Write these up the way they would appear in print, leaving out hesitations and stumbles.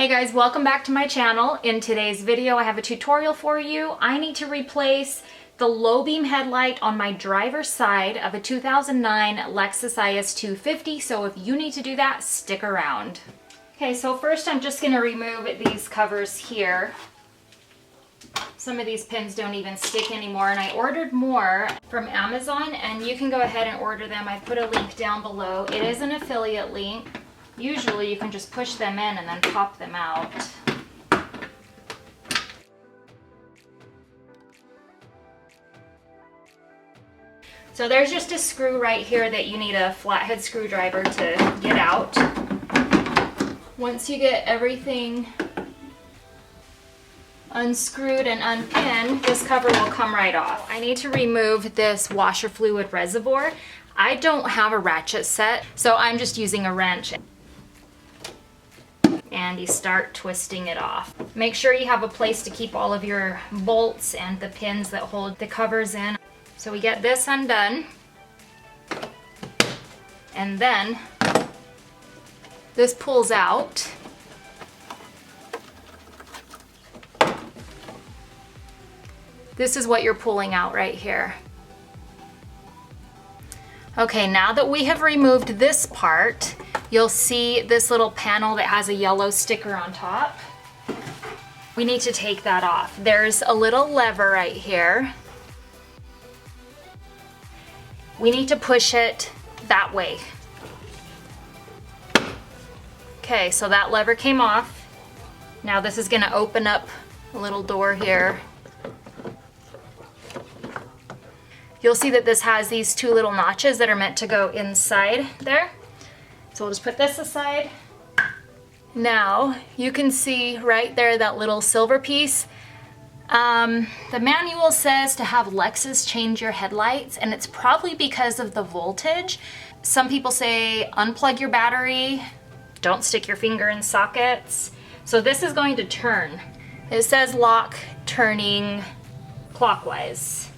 Hey guys, welcome back to my channel. In today's video I have a tutorial for you. I need to replace the low beam headlight on my driver's side of a 2009 Lexus IS250, so if you need to do that, stick around. Okay, so first I'm just going to remove these covers here. Some of these pins don't even stick anymore, and I ordered more from Amazon, and you can go ahead and order them. I put a link down below. It is an affiliate link. Usually you can just push them in and then pop them out. So there's just a screw right here that you need a flathead screwdriver to get out. Once you get everything unscrewed and unpinned, this cover will come right off. I need to remove this washer fluid reservoir. I don't have a ratchet set, so I'm just using a wrench. And you start twisting it off. Make sure you have a place to keep all of your bolts and the pins that hold the covers in. So we get this undone, and then this pulls out. This is what you're pulling out right here. Okay, now that we have removed this part, you'll see this little panel that has a yellow sticker on top. We need to take that off. There's a little lever right here. We need to push it that way. Okay, so that lever came off. Now this is gonna open up a little door here. You'll see that this has these two little notches that are meant to go inside there. So we'll just put this aside. Now you can see right there that little silver piece. The manual says to have Lexus change your headlights, and it's probably because of the voltage. Some people say unplug your battery, don't stick your finger in sockets. So this is going to turn. It says lock turning clockwise.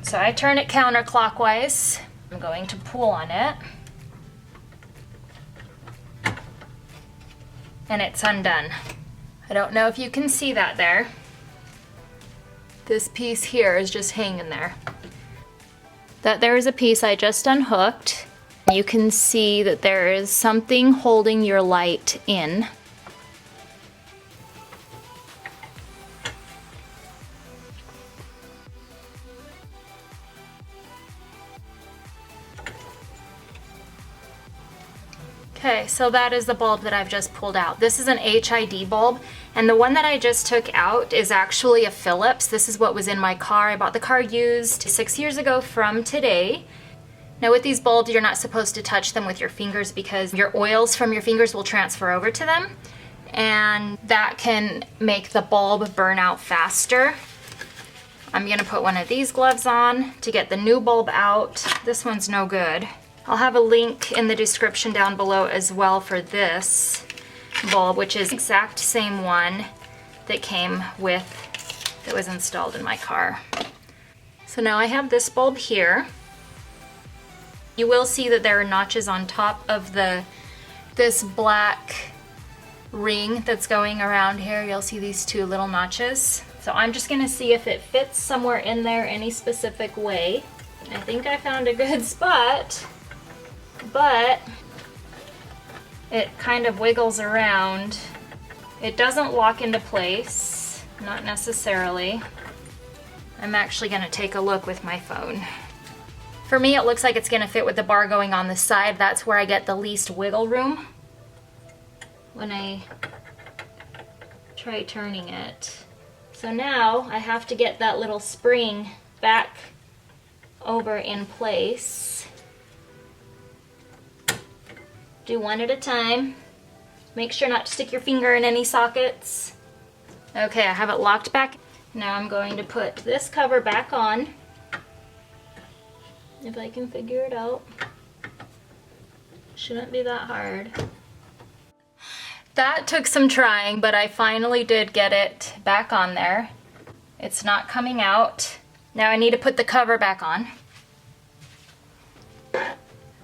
So I turn it counterclockwise. I'm going to pull on it. And it's undone. I don't know if you can see that there. This piece here is just hanging there. There is a piece I just unhooked. You can see that there is something holding your light in. Okay, so that is the bulb that I've just pulled out. This is an HID bulb, and the one that I just took out is actually a Phillips. This is what was in my car. I bought the car used 6 years ago from today. Now with these bulbs, you're not supposed to touch them with your fingers because your oils from your fingers will transfer over to them, and that can make the bulb burn out faster. I'm gonna put one of these gloves on to get the new bulb out. This one's no good. I'll have a link in the description down below as well for this bulb, which is the exact same one that came with, that was installed in my car. So now I have this bulb here. You will see that there are notches on top of this black ring that's going around here. You'll see these two little notches. So I'm just gonna see if it fits somewhere in there any specific way. I think I found a good spot, but it kind of wiggles around. It doesn't lock into place, not necessarily. I'm actually gonna take a look with my phone. For me, it looks like it's gonna fit with the bar going on the side. That's where I get the least wiggle room when I try turning it. So now I have to get that little spring back over in place. Do one at a time. Make sure not to stick your finger in any sockets. Okay, I have it locked back. Now I'm going to put this cover back on. If I can figure it out. Shouldn't be that hard. That took some trying, but I finally did get it back on there. It's not coming out. Now I need to put the cover back on.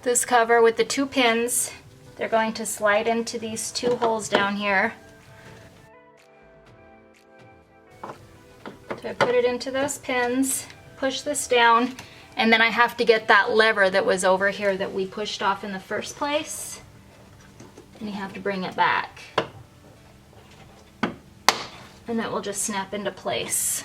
This cover with the two pins They're going to slide into these two holes down here. So I put it into those pins, push this down, and then I have to get that lever that was over here that we pushed off in the first place. And you have to bring it back. And that will just snap into place.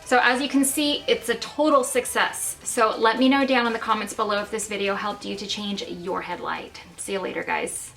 So as you can see, it's a total success. So let me know down in the comments below if this video helped you to change your headlight. See you later, guys.